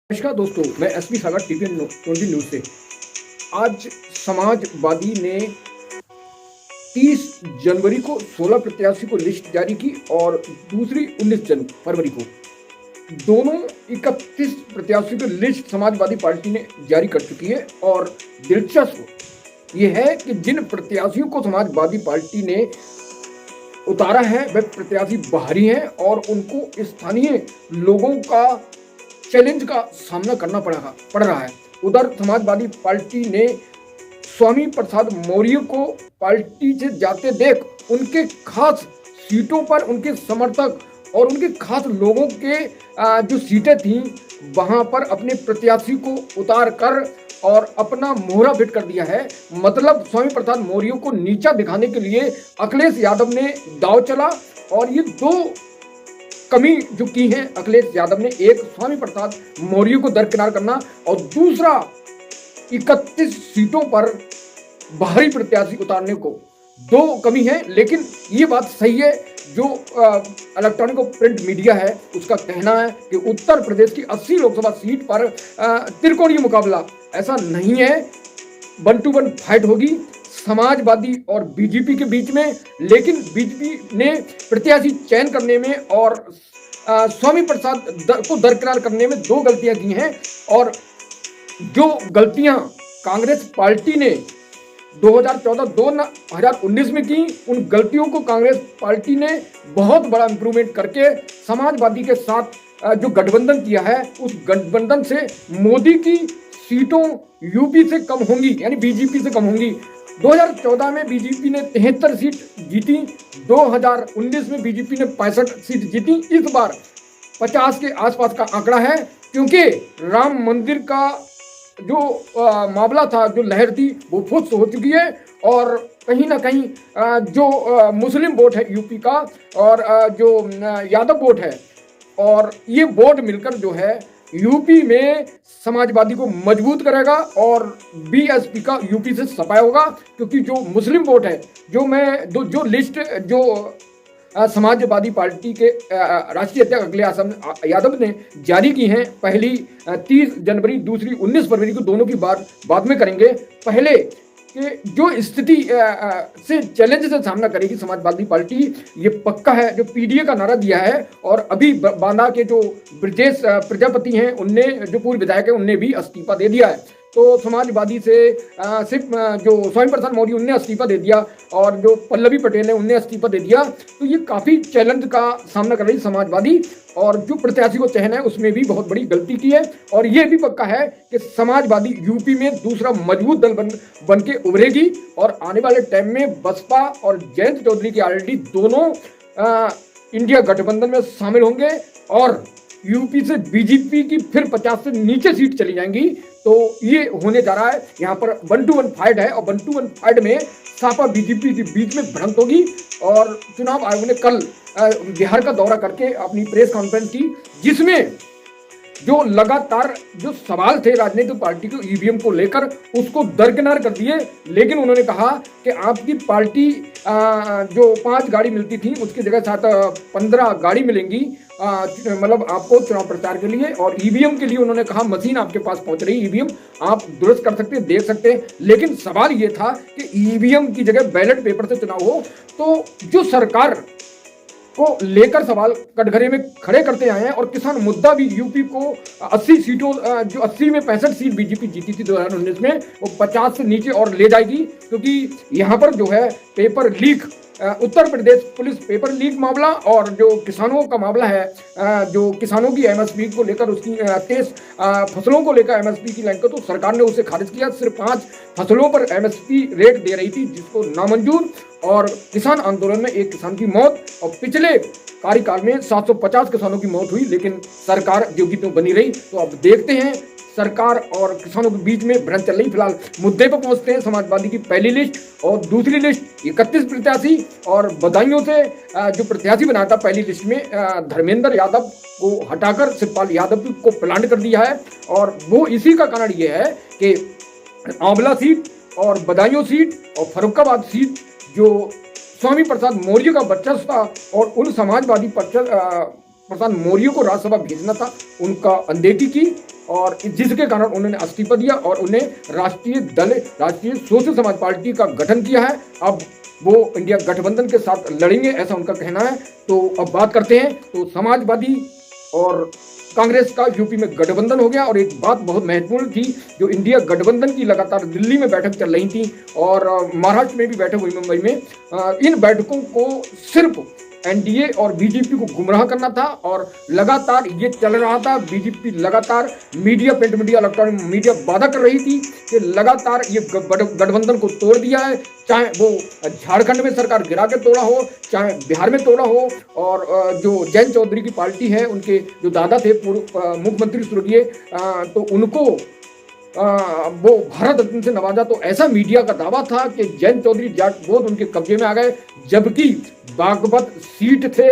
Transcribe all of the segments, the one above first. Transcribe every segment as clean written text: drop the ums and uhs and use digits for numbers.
नमस्कार दोस्तों, मैं एसपी सागर टीवीएन 20 न्यूज से। आज समाजवादी ने 30 जनवरी को 16 प्रत्याशी को लिस्ट जारी की और दूसरी 19 फरवरी को। दोनों 31 प्रत्याशियों की लिस्ट समाजवादी पार्टी ने जारी कर चुकी है। और दिलचस्प यह है कि जिन प्रत्याशियों को समाजवादी पार्टी ने उतारा है वह प्रत्याशी बाहरी हैं और उनको स्थानीय लोगों का चैलेंज का सामना करना पड़ रहा है। उधर समाजवादी पार्टी ने स्वामी प्रसाद मौर्य को पार्टी से जाते देख उनके खास सीटों पर उनके समर्थक और उनके खास लोगों के जो सीटें थीं वहां पर अपने प्रत्याशी को उतार कर और अपना मोहरा फिट कर दिया है। मतलब स्वामी प्रसाद मौर्य को नीचा दिखाने के लिए अखिलेश यादव ने दांव चला और ये दो कमी जो की है अखिलेश यादव ने, एक स्वामी प्रसाद मौर्य को दरकिनार करना और दूसरा 31 सीटों पर बाहरी प्रत्याशी उतारने को। दो कमी है, लेकिन ये बात सही है जो इलेक्ट्रॉनिक और प्रिंट मीडिया है उसका कहना है कि उत्तर प्रदेश की 80 लोकसभा सीट पर त्रिकोणीय मुकाबला ऐसा नहीं है, 1 to 1 फाइट होगी समाजवादी और बीजेपी के बीच में। लेकिन बीजेपी ने प्रत्याशी चयन करने में और स्वामी प्रसाद को दरकिनार करने में दो गलतियां की हैं। और जो गलतियां कांग्रेस पार्टी ने 2014-2019 में की, उन गलतियों को कांग्रेस पार्टी ने बहुत बड़ा इंप्रूवमेंट करके समाजवादी के साथ जो गठबंधन किया है उस गठबंधन से मोदी की सीटों यूपी से कम होंगी, यानी बीजेपी से कम होंगी। 2014 में बीजेपी ने 73 सीट जीती, 2019 में बीजेपी ने 65 सीट जीती। इस बार 50 के आसपास का आंकड़ा है, क्योंकि राम मंदिर का जो मामला था, जो लहर थी वो फुस हो चुकी है और कहीं ना कहीं जो मुस्लिम वोट है यूपी का और जो यादव वोट है, और ये वोट मिलकर जो है यूपी में समाजवादी को मजबूत करेगा और बीएसपी का यूपी से सफाया होगा। क्योंकि जो मुस्लिम वोट है, जो लिस्ट जो समाजवादी पार्टी के राष्ट्रीय अध्यक्ष अखिलेश यादव ने जारी की हैं, पहली 30 जनवरी, दूसरी 19 फरवरी को, दोनों की बात बाद में करेंगे। पहले कि जो स्थिति से चैलेंज से सामना करेगी समाजवादी पार्टी, ये पक्का है। जो पीडीए का नारा दिया है और अभी बांदा के जो ब्रजेश प्रजापति हैं, उनने, जो पूर्व विधायक है, उनने भी इस्तीफा दे दिया है। तो समाजवादी से सिर्फ जो स्वामी प्रसाद मौर्य उनने इस्तीफा दे दिया और जो पल्लवी पटेल है उनने इस्तीफा दे दिया। तो ये काफ़ी चैलेंज का सामना कर रही समाजवादी, और जो प्रत्याशी को चयन है उसमें भी बहुत बड़ी गलती की है। और ये भी पक्का है कि समाजवादी यूपी में दूसरा मजबूत दल बन के उभरेगी और आने वाले टाइम में बसपा और जयंत चौधरी की ऑलरेडी दोनों इंडिया गठबंधन में शामिल होंगे और यूपी से बीजेपी की फिर 50 से नीचे सीट चली जाएंगी। तो ये होने जा रहा है, यहाँ पर 1 to 1 फाइट है और 1 to 1 फाइट में सपा बीजेपी के बीच में भिड़ंत होगी। और चुनाव आयोग ने कल बिहार का दौरा करके अपनी प्रेस कॉन्फ्रेंस की, जिसमें जो लगातार जो सवाल थे राजनीतिक पार्टी को ईवीएम को लेकर, उसको दरकिनार कर दिए। लेकिन उन्होंने कहा कि आपकी पार्टी जो 5 गाड़ी मिलती थी उसकी जगह साथ 15 गाड़ी मिलेंगी, मतलब आपको चुनाव प्रचार के लिए। और ईवीएम के लिए उन्होंने कहा मशीन आपके पास पहुंच रही, ईवीएम आप दुरुस्त कर सकते हैं, देख सकते हैं। लेकिन सवाल ये था कि ईवीएम की जगह बैलेट पेपर से चुनाव हो। तो जो सरकार को लेकर सवाल कटघरे में खड़े करते आए हैं, और किसान मुद्दा भी यूपी को 80 सीटों, जो 80 में 65 सीट बीजेपी जीती थी 2019 में, वो 50 से नीचे और ले जाएगी। क्योंकि यहाँ पर जो है paper leak, Uttar Pradesh police paper leak मामला और जो किसानों का मामला है, जो किसानों की एमएसपी को लेकर, उसकी 23 फसलों को लेकर एमएसपी की लाइन को, तो सरकार ने उसे खारिज किया। सिर्फ 5 फसलों पर एमएसपी रेट दे रही थी, जिसको नामंजूर। और किसान आंदोलन में एक किसान की मौत, और पिछले कार्यकाल में 750 किसानों की मौत हुई, लेकिन सरकार जो की तो बनी रही। तो अब देखते हैं सरकार और किसानों के बीच में भिड़ंत चल रही। फिलहाल मुद्दे पर पहुंचते हैं। समाजवादी की पहली लिस्ट और दूसरी लिस्ट 31 प्रत्याशी, और बदायूं से जो प्रत्याशी बनाया था पहली लिस्ट में धर्मेंद्र यादव को हटाकर शिवपाल यादव को प्लांट कर दिया है। और वो इसी का कारण ये है कि आंवला सीट और बदायूं सीट और फर्रुखाबाद सीट जो स्वामी प्रसाद मौर्य का वर्चस्व था और उन समाजवादी प्रसाद मौर्य को राज्यसभा भेजना था, उनका अनदेखी की और जिसके कारण उन्होंने इस्तीफा दिया और उन्हें राष्ट्रीय सोशल समाज पार्टी का गठन किया है। अब वो इंडिया गठबंधन के साथ लड़ेंगे, ऐसा उनका कहना है। तो अब बात करते हैं, तो समाजवादी और कांग्रेस का यूपी में गठबंधन हो गया। और एक बात बहुत महत्वपूर्ण थी, जो इंडिया गठबंधन की लगातार दिल्ली में बैठक चल रही थी और महाराष्ट्र में भी बैठक हुई मुंबई में, इन बैठकों को सिर्फ एनडीए और बीजेपी को गुमराह करना था और लगातार ये चल रहा था। बीजेपी लगातार media, print media, electronic media वादा कर रही थी कि लगातार ये गठबंधन को तोड़ दिया है, चाहे वो झारखंड में सरकार गिरा के तोड़ा हो, चाहे बिहार में तोड़ा हो। और जो जयंत चौधरी की पार्टी है, उनके जो दादा थे पूर्व मुख्यमंत्री स्वर्गीय, तो उनको वो भारत रत्न से नवाजा। तो ऐसा मीडिया का दावा था कि जयंत चौधरी जाट वोट उनके कब्जे में आ गए, जबकि बागपत सीट से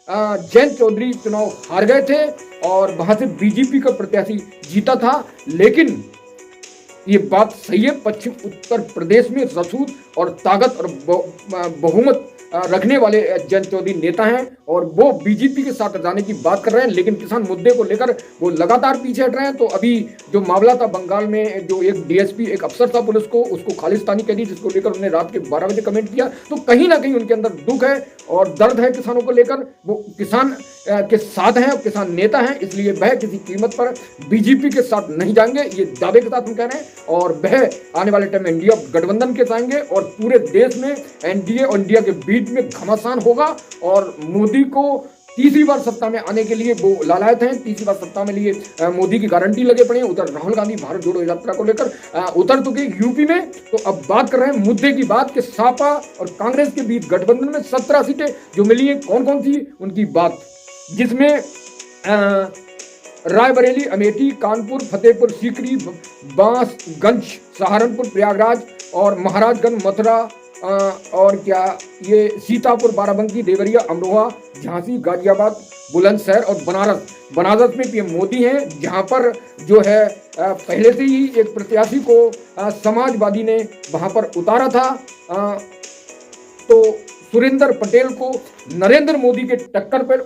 जयंत चौधरी चुनाव हार गए थे और वहां से बीजेपी का प्रत्याशी जीता था। लेकिन ये बात सही है, पश्चिम उत्तर प्रदेश में रसूद और ताकत और बहुमत रखने वाले जयंत चौधरी नेता हैं और वो बीजेपी के साथ जाने की बात कर रहे हैं, लेकिन किसान मुद्दे को लेकर वो लगातार पीछे हट रहे हैं। तो अभी जो मामला था बंगाल में, जो एक डीएसपी, एक अफसर था पुलिस को, उसको खालिस्तानी कह दी, जिसको लेकर उन्होंने रात के 12 बजे कमेंट किया। तो कहीं ना कहीं उनके अंदर दुख है और दर्द है किसानों को लेकर। वो किसान के साथ हैं, किसान नेता हैं, इसलिए वह किसी कीमत पर बीजेपी के साथ नहीं जाएंगे, ये दावे के साथ हम कह रहे हैं। और वह आने वाले टाइम में इंडिया गठबंधन के जाएंगे और पूरे देश में एनडीए और इंडिया के बीच में घमासान होगा और मोदी को तीसरी बार सत्ता में आने के लिए वो लालायत हैं। तीसरी बार सत्ता में लिए मोदी की गारंटी लगे पड़े हैं। उधर राहुल गांधी भारत जोड़ो यात्रा को लेकर उतर तो गए यूपी में। तो अब बात कर रहे हैं मुद्दे की बात कि सपा और कांग्रेस के बीच गठबंधन में 17 सीटें जो मिली हैं, कौन कौन सी उनकी बात, जिसमें रायबरेली, अमेठी, कानपुर, फतेहपुर सीकरी, बांसगंज, सहारनपुर, प्रयागराज और महाराजगंज, मथुरा और क्या ये सीतापुर, बाराबंकी, देवरिया, अमरोहा, झांसी, गाजियाबाद, बुलंदशहर और बनारस में पीएम मोदी हैं, जहां पर जो है पहले से ही एक प्रत्याशी को समाजवादी ने वहां पर उतारा था। तो सुरेंद्र पटेल को नरेंद्र मोदी के टक्कर पर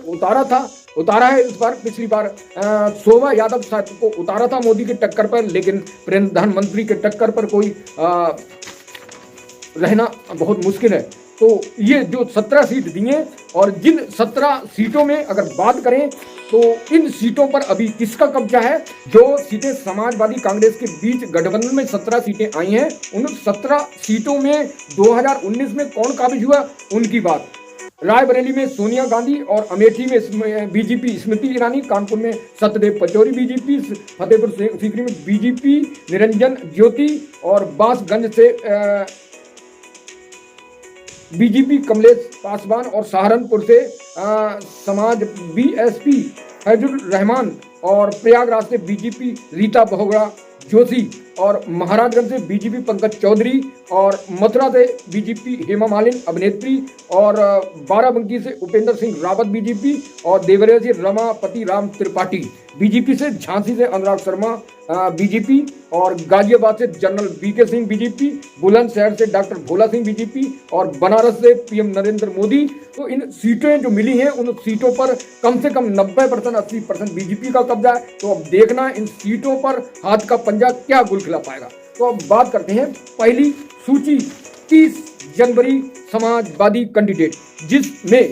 उतारा है इस बार। पिछली बार शोभा यादव साहब को उतारा था मोदी के टक्कर पर, लेकिन प्रधानमंत्री के टक्कर पर कोई रहना बहुत मुश्किल है। तो ये जो 17 सीट दी हैं और जिन 17 सीटों में अगर बात करें तो इन सीटों पर अभी किसका कब्जा है। जो सीटें समाजवादी कांग्रेस के बीच गठबंधन में 17 सीटें आई हैं, उन 17 सीटों में 2019 में कौन काबिज हुआ उनकी बात। रायबरेली में सोनिया गांधी और अमेठी में बीजेपी स्मृति ईरानी, कानपुर में सत्यदेव पचौरी बीजेपी, फतेहपुर सीकरी में बीजेपी निरंजन ज्योति और बांसगंज से बीजेपी कमलेश पासवान और सहारनपुर से समाज बीएसपी फैजुल रहमान और प्रयागराज से बीजेपी रीता बहुगुणा जोशी और महाराजगंज से बीजेपी पंकज चौधरी और मथुरा से बीजेपी हेमा मालिनी अभिनेत्री और बाराबंकी से उपेंद्र सिंह रावत बीजेपी और देवरिया से रमापति राम त्रिपाठी बीजेपी से, झांसी से अनुराग शर्मा बीजेपी और गाजियाबाद से General BK Singh BJP, Bulandshahr से डॉक्टर भोला सिंह बीजेपी और बनारस से पीएम नरेंद्र मोदी। तो इन सीटें जो मिली हैं उन सीटों पर कम से कम 90% 80% बीजेपी का कब्जा है। तो अब देखना इन सीटों पर हाथ का पंजा क्या गुल खिला पाएगा। तो अब बात करते हैं पहली सूची 30 जनवरी समाजवादी कैंडिडेट, जिसमें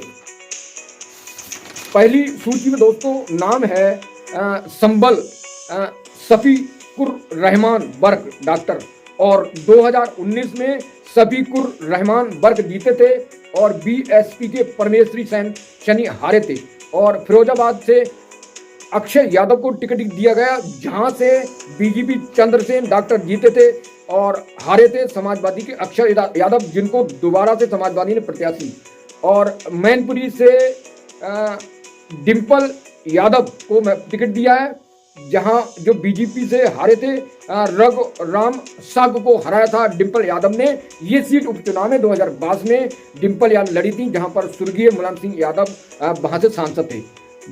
पहली सूची में दोस्तों नाम है संबल शफीकुर रहमान बर्क डॉक्टर, और 2019 में शफीकुर रहमान बर्क जीते थे और बीएसपी के परमेश्वरी सैनी हारे थे। और फिरोजाबाद से अक्षय यादव को टिकट दिया गया, जहां से बीजेपी चंद्रसेन डॉक्टर जीते थे और हारे थे समाजवादी के अक्षय यादव, जिनको दोबारा से समाजवादी ने प्रत्याशी। और मैनपुरी से डिम्पल यादव को टिकट दिया है, जहां जो बीजेपी से हारे थे रघुराम साग को हराया था डिम्पल यादव ने। ये सीट उपचुनाव में 2022 में डिम्पल यादव लड़ी थी, जहां पर स्वर्गीय मुलायम सिंह यादव वहां से सांसद थे।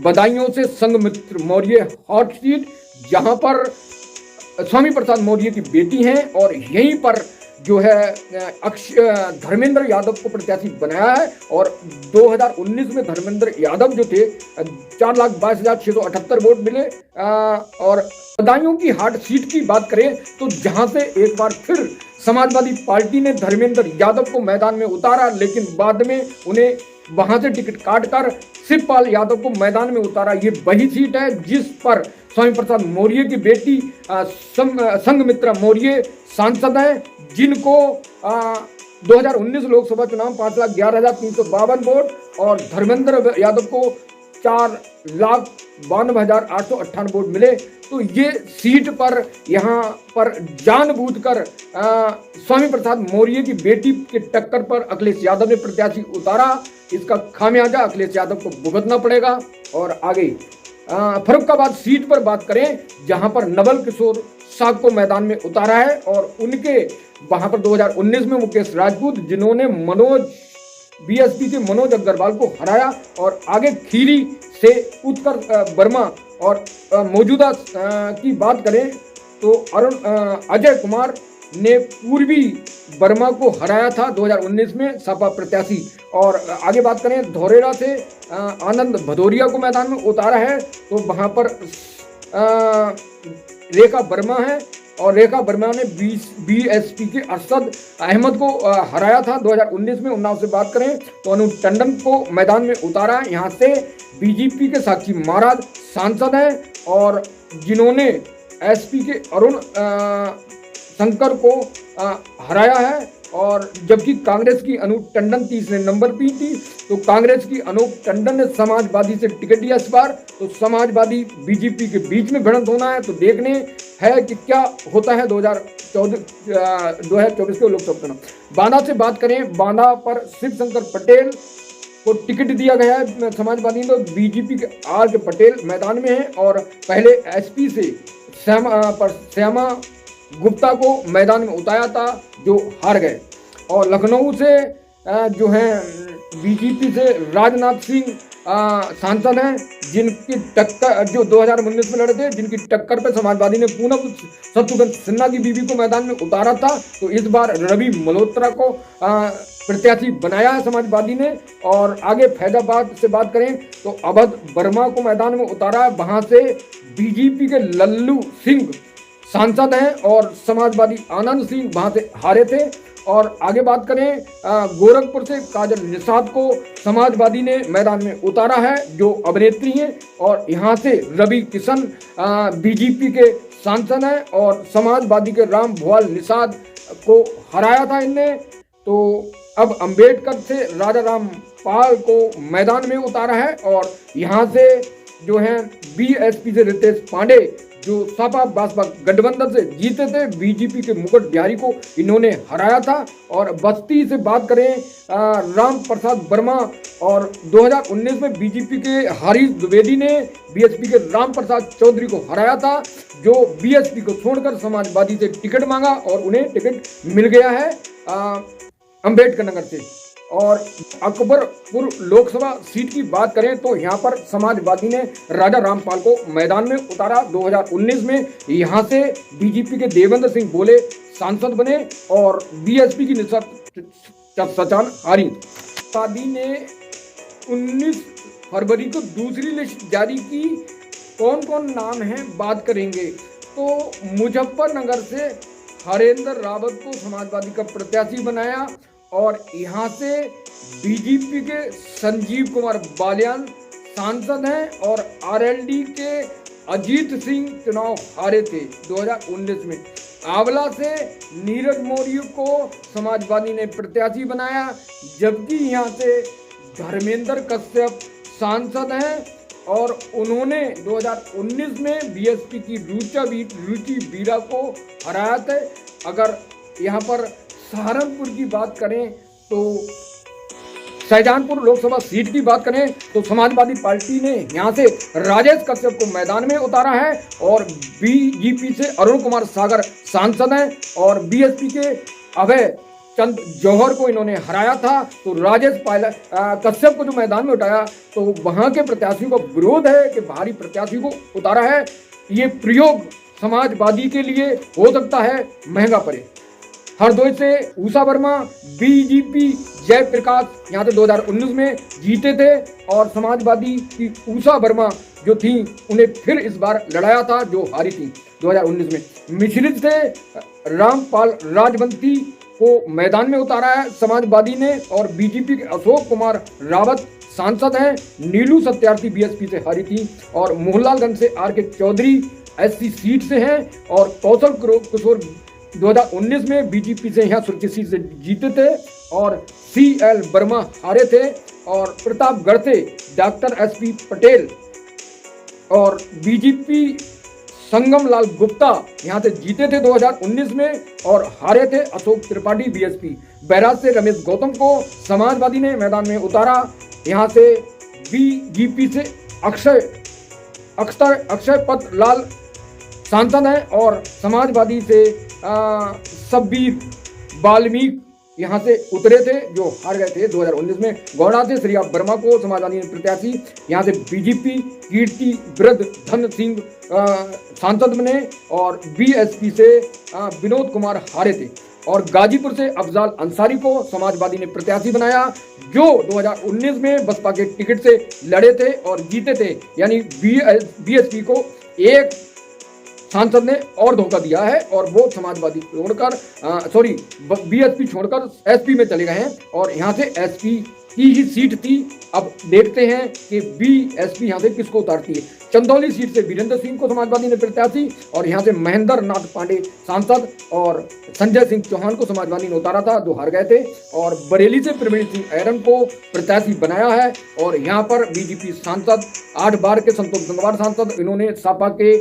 बदायूं से संघमित्र मौर्य हॉट सीट, जहां पर स्वामी प्रसाद मौर्य की बेटी हैं और यहीं पर जो है धर्मेंद्र यादव को प्रत्याशी बनाया है। और 2019 में धर्मेंद्र यादव जो थे 4,22,678 वोट मिले और बदायूं की हाट सीट की बात करें तो जहां से एक बार फिर समाजवादी पार्टी ने धर्मेंद्र यादव को मैदान में उतारा, लेकिन बाद में उन्हें वहां से टिकट काटकर शिवपाल यादव को मैदान में उतारा। ये वही सीट है जिस पर स्वामी प्रसाद मौर्य की बेटी संघमित्रा मौर्य सांसद हैं, जिनको 2019 लोकसभा चुनाव 5,11,352 वोट और धर्मेंद्र यादव को 4,92,898 वोट मिले। तो ये सीट पर यहाँ पर जानबूझकर स्वामी प्रसाद मौर्य की बेटी के टक्कर पर अखिलेश यादव ने प्रत्याशी उतारा। इसका खामियाजा अखिलेश यादव को भुगतना पड़ेगा। और आगे फर्रुखाबाद सीट पर बात करें, जहां पर नवल किशोर शाह को मैदान में उतारा है और उनके वहां पर 2019 में मुकेश राजपूत, जिन्होंने बीएसपी के मनोज अग्रवाल को हराया, और आगे खीरी से उत्कर वर्मा, और मौजूदा की बात करें तो अजय कुमार ने पूर्वी वर्मा को हराया था 2019 में सपा प्रत्याशी। और आगे बात करें धौरेरा से आनंद भदौरिया को मैदान में उतारा है, तो वहां पर रेखा वर्मा है, और रेखा वर्मा ने बीएसपी के अरशद अहमद को हराया था 2019 में। उन्नाव से बात करें तो अनु टंडन को मैदान में उतारा। यहाँ से बीजेपी के साक्षी महाराज सांसद हैं, और जिन्होंने एसपी के अरुण शंकर को हराया है, और जबकि कांग्रेस की अनूप टंडन तीसरे नंबर पर थी। तो कांग्रेस की अनूप टंडन ने समाजवादी से टिकट लिया इस बार। तो समाजवादी बीजेपी के बीच में भिड़ंत होना है, तो देखने है कि क्या होता है 2024 के लोकसभा चुनाव। बांदा से बात करें, बांदा पर शिवशंकर पटेल को टिकट दिया गया है समाजवादी ने। तो बीजेपी के आर के पटेल मैदान में हैं, और पहले एसपी से श्यामा गुप्ता को मैदान में उतारा था, जो हार गए। और लखनऊ से जो है बीजेपी से राजनाथ सिंह सांसद हैं, जिनकी टक्कर जो 2019 में लड़े थे, जिनकी टक्कर पे समाजवादी ने पूनम शत्रुघ्न सिन्हा की बीवी को मैदान में उतारा था। तो इस बार रवि मल्होत्रा को प्रत्याशी बनाया है समाजवादी ने। और आगे फैजाबाद से बात करें तो अवध वर्मा को मैदान में उतारा है, वहां से बीजेपी के लल्लू सिंह सांसद हैं, और समाजवादी आनंद सिंह वहां से हारे थे। और आगे बात करें गोरखपुर से काजल निषाद को समाजवादी ने मैदान में उतारा है, जो अभिनेत्री हैं, और यहाँ से रवि किशन बीजेपी के सांसद हैं, और समाजवादी के राम भुआल निषाद को हराया था इनने। तो अब अंबेडकर से राजा राम पाल को मैदान में उतारा है, और यहाँ से जो है बीएसपी से रितेश पांडे, जो सपा बसपा गठबंधन से जीते थे, बीजेपी के मुकुट बिहारी को इन्होंने हराया था। और बस्ती से बात करें राम प्रसाद वर्मा, और 2019 में बीजेपी के हरीश द्विवेदी ने बीएसपी के राम प्रसाद चौधरी को हराया था, जो बीएसपी को छोड़कर समाजवादी से टिकट मांगा, और उन्हें टिकट मिल गया है अंबेडकर नगर से। और अकबरपुर लोकसभा सीट की बात करें तो यहाँ पर समाजवादी ने राजा रामपाल को मैदान में उतारा 2019 में। यहाँ से बीजेपी के देवेंद्र सिंह बोले सांसद बने, और बीएसपी की निशा सचान हारी। समाजवादी ने 19 फरवरी को दूसरी लिस्ट जारी की। कौन कौन नाम है बात करेंगे तो मुजफ्फरनगर से हरेंद्र रावत को समाजवादी का प्रत्याशी बनाया, और यहाँ से बीजेपी के संजीव कुमार बालियान सांसद हैं, और आरएलडी के अजीत सिंह चुनाव हारे थे 2019 में। आंवला से नीरज मौर्य को समाजवादी ने प्रत्याशी बनाया, जबकि यहाँ से धर्मेंद्र कश्यप सांसद हैं, और उन्होंने 2019 में बीएसपी की रुचि बीरा को हराया था। अगर यहाँ पर सहारनपुर की बात करें तो शाहजहांपुर लोकसभा सीट की बात करें तो समाजवादी पार्टी ने यहां से राजेश कश्यप को मैदान में उतारा है, और बीजेपी से अरुण कुमार सागर सांसद हैं, और बीएसपी के अभय चंद जौहर को इन्होंने हराया था। तो राजेश कश्यप को जो मैदान में उठाया, तो वहां के प्रत्याशियों का विरोध है कि बाहरी प्रत्याशी को उतारा है। ये प्रयोग समाजवादी के लिए हो सकता है महंगा पड़े। हरदोई से उषा वर्मा, बीजेपी जयप्रकाश यहाँ से 2019 में जीते थे और समाजवादी की उषा वर्मा जो थी उन्हें फिर इस बार लड़ाया था जो हारी थी 2019 में। मिश्रित से रामपाल राजवंती को मैदान में उतारा है समाजवादी ने और बीजेपी के अशोक कुमार रावत सांसद हैं। नीलू सत्यार्थी बीएसपी से हारी थी और मोहनलालगंज से आर के चौधरी एससी सीट से हैं और कौशल किशोर 2019 में बीजेपी से यहाँ सुरक्षित सीट से जीते थे और CL वर्मा हारे थे और प्रतापगढ़ से डॉक्टर SP पटेल और बीजेपी संगम लाल गुप्ता यहाँ से जीते थे 2019 में और हारे थे अशोक त्रिपाठी बीएसपी। बैराज से रमेश गौतम को समाजवादी ने मैदान में उतारा। यहाँ से बीजेपी से अक्षय पत लाल सांसद हैं और समाजवादी से शब्बीर वाल्मीकि यहाँ से उतरे थे जो हार गए थे 2019 में। गौड़ा से श्रिया वर्मा को समाजवादी ने प्रत्याशी यहाँ से बीजेपी कीर्ति वृद्ध धन सिंह सांसद बने और बीएसपी से विनोद कुमार हारे थे और गाजीपुर से अफजाल अंसारी को समाजवादी ने प्रत्याशी बनाया जो 2019 में बसपा के टिकट से लड़े थे और जीते थे। यानी बीएसपी को एक सांसद ने और धोखा दिया है और वो समाजवादी छोड़कर बीएसपी छोड़कर एसपी में चले गए हैं और यहाँ से एसपी की ही सीट थी। अब देखते हैं कि बीएसपी यहाँ से किसको उतारती है। चंदौली सीट से वीरेंद्र सिंह को समाजवादी ने प्रत्याशी और यहाँ से महेंद्र नाथ पांडे सांसद और संजय सिंह चौहान को समाजवादी ने उतारा था जो हार गए थे और बरेली से प्रवीण सिंह ऐरन को प्रत्याशी बनाया है और यहाँ पर बीजेपी सांसद 8 बार के संतोष गंगवार सांसद इन्होंने सपा के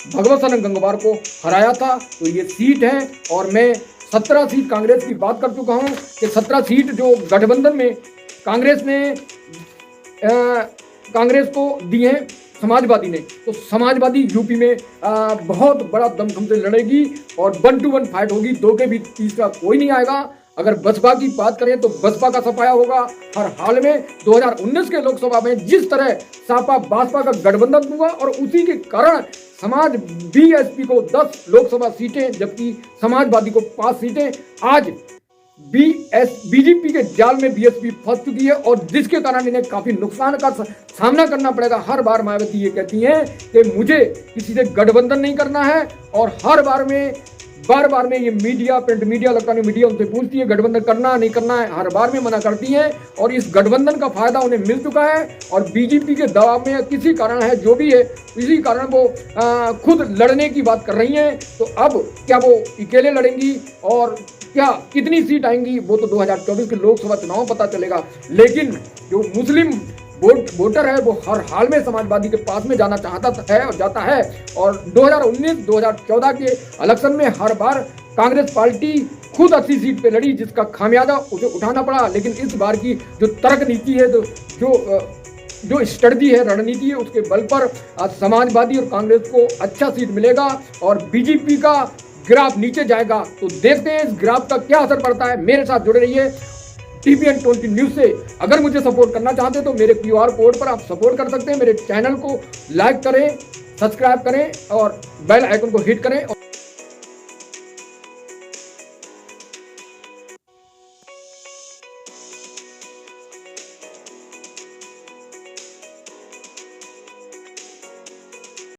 भगवत सरन गंगवार को हराया था तो ये सीट है और मैं 17 सीट कांग्रेस की बात कर चुका हूँ कि 17 सीट जो गठबंधन में कांग्रेस ने कांग्रेस को दी है समाजवादी ने तो समाजवादी यूपी में बहुत बड़ा दमखम से लड़ेगी और 1 to 1 फाइट होगी। दो के बीच तीसरा कोई नहीं आएगा। अगर बसपा की बात करें तो बसपा का सफाया होगा हर हाल में। 2019 के लोकसभा में जिस तरह सपा बसपा का गठबंधन हुआ और उसी के कारण समाज बीएसपी को 10 लोकसभा सीटें जबकि समाजवादी को 5 सीटें आज बीजेपी के जाल में बीएसपी फंस चुकी है और जिसके कारण इन्हें काफी नुकसान का सामना करना पड़ेगा। हर बार मायावती ये कहती हैं कि मुझे किसी से गठबंधन नहीं करना है और हर बार में ये media print media electronic media उनसे पूछती है गठबंधन करना नहीं करना है, हर बार में मना करती हैं और इस गठबंधन का फायदा उन्हें मिल चुका है और बीजेपी के दबाव में किसी कारण है जो भी है इसी कारण वो खुद लड़ने की बात कर रही हैं। तो अब क्या वो अकेले लड़ेंगी और क्या कितनी सीट आएंगी वो तो 2024 के लोकसभा चुनाव पता चलेगा। लेकिन जो मुस्लिम वोटर है वो हर हाल में समाजवादी के पास में जाना चाहता है और जाता है और 2019-2014 के इलेक्शन में हर बार कांग्रेस पार्टी खुद 80 सीट पे लड़ी जिसका खामियाजा उसे उठाना पड़ा। लेकिन इस बार की जो तर्क नीति है जो स्ट्रेटजी है रणनीति है उसके बल पर समाजवादी और कांग्रेस को अच्छा सीट मिलेगा और बीजेपी का ग्राफ नीचे जाएगा। तो देखते हैं इस ग्राफ का क्या असर पड़ता है। मेरे साथ जुड़े रहिए TVN20 न्यूज से। अगर मुझे सपोर्ट करना चाहते हैं तो मेरे QR कोड पर आप सपोर्ट कर सकते हैं। मेरे चैनल को लाइक करें, सब्सक्राइब करें और बेल आइकन को हिट करें।